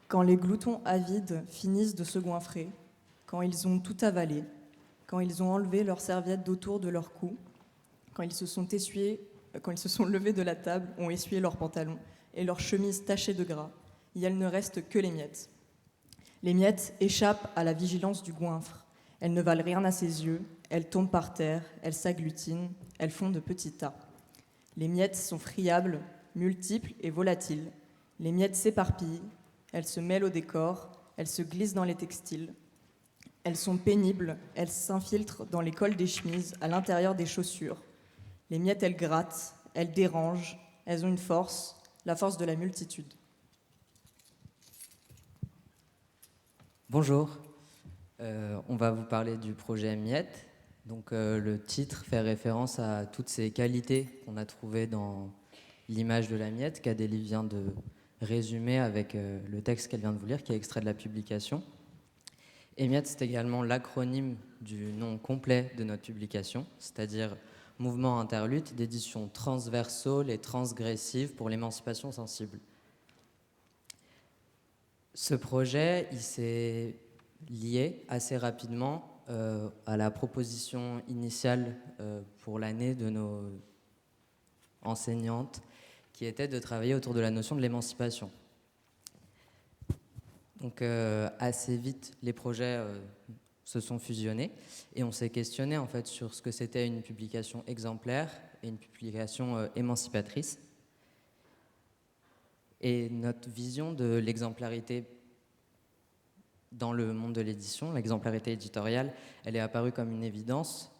Quand les gloutons avides finissent de se goinfrer, quand ils ont tout avalé, quand ils ont enlevé leurs serviettes d'autour de leur cou, quand ils se sont levés de la table, ont essuyé leurs pantalons et leurs chemises tachées de gras, il ne reste que les miettes. Les miettes échappent à la vigilance du goinfre. Elles ne valent rien à ses yeux, elles tombent par terre, elles s'agglutinent, elles font de petits tas. Les miettes sont friables, multiples et volatiles. Les miettes s'éparpillent, elles se mêlent au décor, elles se glissent dans les textiles. Elles sont pénibles, elles s'infiltrent dans les cols des chemises, à l'intérieur des chaussures. Les miettes, elles grattent, elles dérangent, elles ont une force, la force de la multitude. Bonjour, on va vous parler du projet Miettes. Donc, le titre fait référence à toutes ces qualités qu'on a trouvées dans l'image de la miette qu'Adélie vient de résumer avec le texte qu'elle vient de vous lire, qui est extrait de la publication. Et Miettes, c'est également l'acronyme du nom complet de notre publication, c'est-à-dire Mouvement interlutte d'édition transversale et transgressive pour l'émancipation sensible. Ce projet, il s'est lié assez rapidement à la proposition initiale pour l'année de nos enseignantes, qui était de travailler autour de la notion de l'émancipation. Donc assez vite, les projets se sont fusionnés et on s'est questionné en fait sur ce que c'était une publication exemplaire et une publication émancipatrice. Et notre vision de l'exemplarité dans le monde de l'édition, l'exemplarité éditoriale, elle est apparue comme une évidence.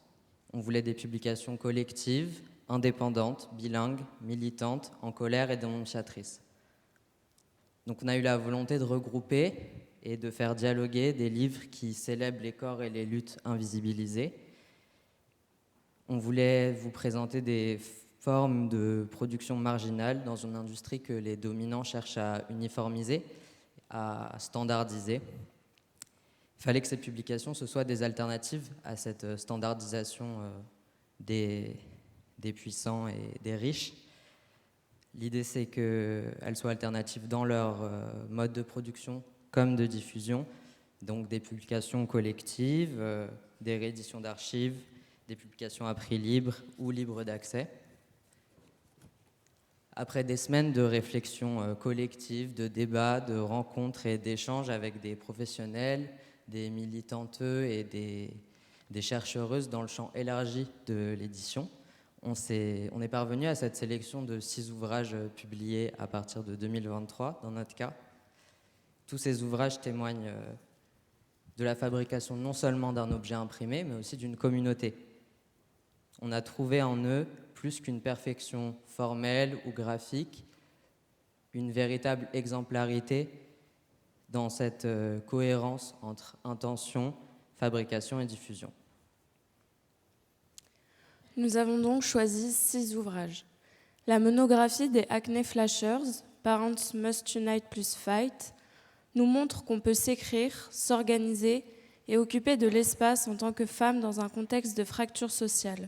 On voulait des publications collectives, indépendantes, bilingues, militantes, en colère et dénonciatrices. Donc on a eu la volonté de regrouper et de faire dialoguer des livres qui célèbrent les corps et les luttes invisibilisées. On voulait vous présenter des formes de production marginale dans une industrie que les dominants cherchent à uniformiser, à standardiser. Il fallait que ces publications, ce soient des alternatives à cette standardisation des puissants et des riches. L'idée, c'est qu'elles soient alternatives dans leur mode de production comme de diffusion, donc des publications collectives, des rééditions d'archives, des publications à prix libre ou libre d'accès. Après des semaines de réflexion collective, de débats, de rencontres et d'échanges avec des professionnels, des militanteux et des chercheuses dans le champ élargi de l'édition, on est parvenu à cette sélection de 6 ouvrages publiés à partir de 2023, dans notre cas. Tous ces ouvrages témoignent de la fabrication non seulement d'un objet imprimé, mais aussi d'une communauté. On a trouvé en eux, plus qu'une perfection formelle ou graphique, une véritable exemplarité dans cette cohérence entre intention, fabrication et diffusion. Nous avons donc choisi 6 ouvrages. La monographie des Acne Flashers, Parents Must Unite plus Fight, nous montre qu'on peut s'écrire, s'organiser et occuper de l'espace en tant que femme dans un contexte de fracture sociale.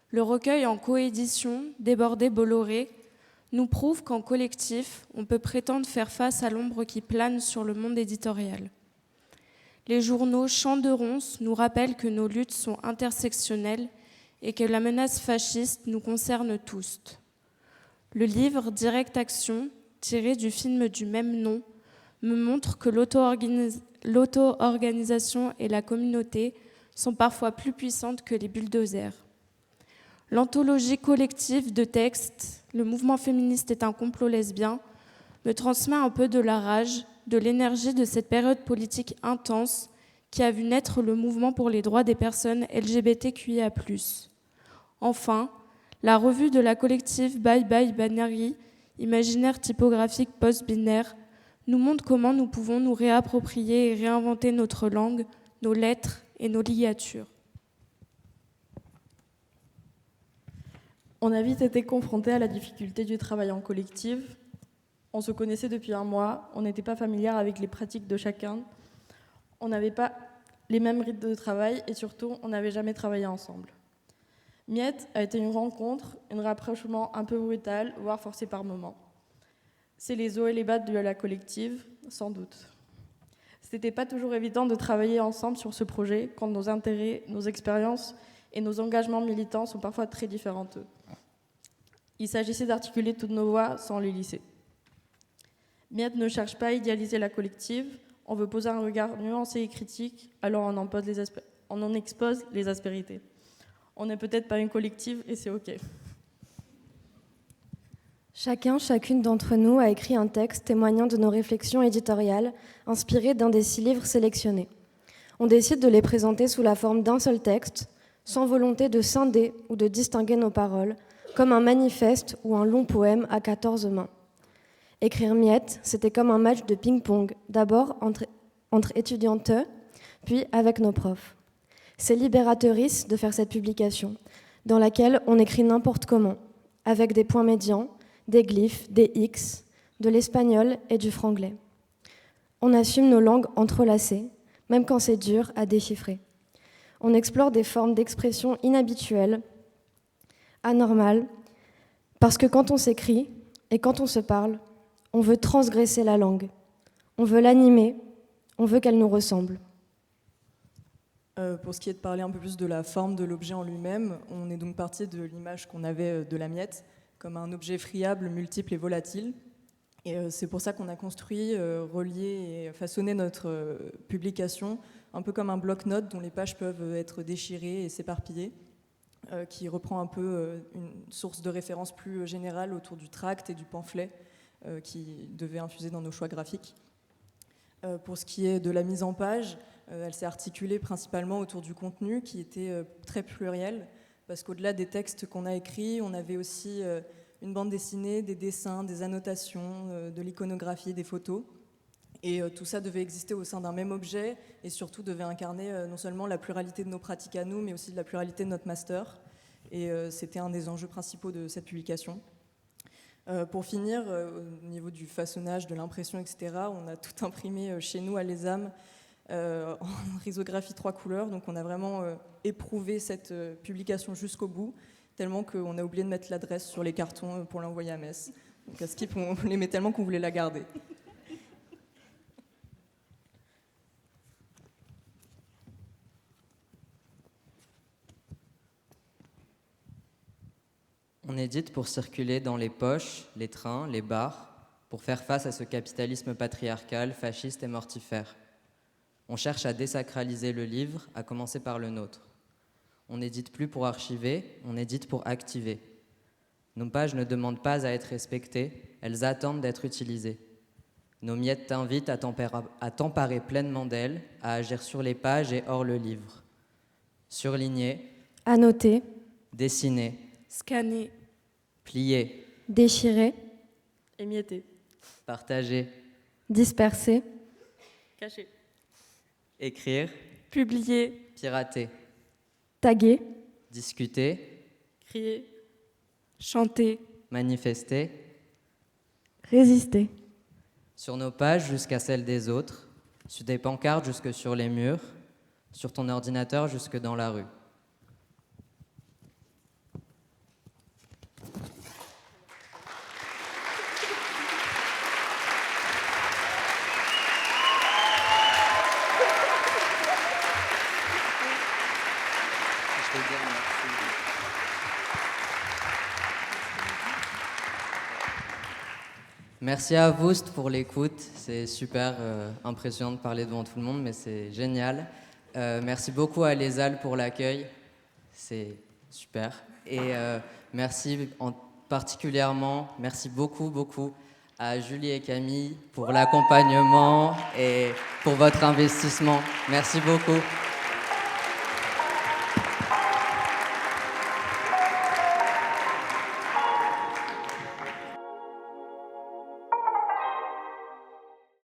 Le recueil en coédition, Débordé-Bolloré, nous prouve qu'en collectif, on peut prétendre faire face à l'ombre qui plane sur le monde éditorial. Les journaux Champ de Ronces nous rappellent que nos luttes sont intersectionnelles et que la menace fasciste nous concerne tous. Le livre Direct Action, tiré du film du même nom, me montre que l'auto-organisation et la communauté sont parfois plus puissantes que les bulldozers. L'anthologie collective de textes « Le mouvement féministe est un complot lesbien » me transmet un peu de la rage, de l'énergie de cette période politique intense qui a vu naître le mouvement pour les droits des personnes LGBTQIA+. Enfin, la revue de la collective Bye Bye Binary, imaginaire typographique post-binaire, nous montre comment nous pouvons nous réapproprier et réinventer notre langue, nos lettres et nos ligatures. On a vite été confrontés à la difficulté du travail en collectif. On se connaissait depuis un mois, on n'était pas familière avec les pratiques de chacun, on n'avait pas les mêmes rythmes de travail et surtout, on n'avait jamais travaillé ensemble. Miettes a été une rencontre, un rapprochement un peu brutal, voire forcé par moments. C'est les hauts et les bas de la collective, Sans doute. C'était pas toujours évident de travailler ensemble sur ce projet quand nos intérêts, nos expériences et nos engagements militants sont parfois très différents. Il s'agissait d'articuler toutes nos voix sans les lisser. Miette ne cherche pas à idéaliser la collective, on veut poser un regard nuancé et critique, alors on en expose les aspérités. On n'est peut-être pas une collective et c'est OK. Chacune d'entre nous a écrit un texte témoignant de nos réflexions éditoriales inspirées d'un des 6 livres sélectionnés. On décide de les présenter sous la forme d'un seul texte, sans volonté de scinder ou de distinguer nos paroles, comme un manifeste ou un long poème à 14 mains. Écrire Miette, c'était comme un match de ping-pong, d'abord entre étudiantes, puis avec nos profs. C'est libératrice de faire cette publication, dans laquelle on écrit n'importe comment, avec des points médians, des glyphes, des X, de l'espagnol et du franglais. On assume nos langues entrelacées, même quand c'est dur à déchiffrer. On explore des formes d'expression inhabituelles, anormales, parce que quand on s'écrit et quand on se parle, on veut transgresser la langue, on veut l'animer, on veut qu'elle nous ressemble. Pour ce qui est de parler un peu plus de la forme de l'objet en lui-même, on est donc parti de l'image qu'on avait de la miette, comme un objet friable, multiple et volatile. Et c'est pour ça qu'on a construit, relié et façonné notre publication, un peu comme un bloc-notes dont les pages peuvent être déchirées et s'éparpiller, qui reprend un peu une source de référence plus générale autour du tract et du pamphlet qui devait infuser dans nos choix graphiques. Pour ce qui est de la mise en page, elle s'est articulée principalement autour du contenu qui était très pluriel, parce qu'au-delà des textes qu'on a écrits, on avait aussi une bande dessinée, des dessins, des annotations, de l'iconographie, des photos. Et tout ça devait exister au sein d'un même objet et surtout devait incarner non seulement la pluralité de nos pratiques à nous, mais aussi de la pluralité de notre master. Et c'était un des enjeux principaux de cette publication. Pour finir, au niveau du façonnage, de l'impression, etc., on a tout imprimé chez nous à l'ESAM en risographie 3 couleurs. Donc on a vraiment éprouvé cette publication jusqu'au bout, tellement qu'on a oublié de mettre l'adresse sur les cartons pour l'envoyer à Metz. Donc à Skip, on l'aimait tellement qu'on voulait la garder. On édite pour circuler dans les poches, les trains, les bars, pour faire face à ce capitalisme patriarcal, fasciste et mortifère. On cherche à désacraliser le livre, à commencer par le nôtre. On n'édite plus pour archiver, on édite pour activer. Nos pages ne demandent pas à être respectées, elles attendent d'être utilisées. Nos miettes t'invitent à t'emparer pleinement d'elles, à agir sur les pages et hors le livre. Surligner, Annoter, dessiner, Scanner, plier, déchirer, Émietté, partager, disperser, caché, écrire, publier, pirater, taguer, discuter, crier, chanter, manifester, résister. sur nos pages jusqu'à celles des autres, sur des pancartes jusque sur les murs, sur ton ordinateur jusque dans la rue. Merci à Woust pour l'écoute, c'est super impressionnant de parler devant tout le monde, mais c'est génial. Merci beaucoup à Lézal pour l'accueil, c'est super. Et merci particulièrement, merci beaucoup à Julie et Camille pour l'accompagnement et pour votre investissement. Merci beaucoup.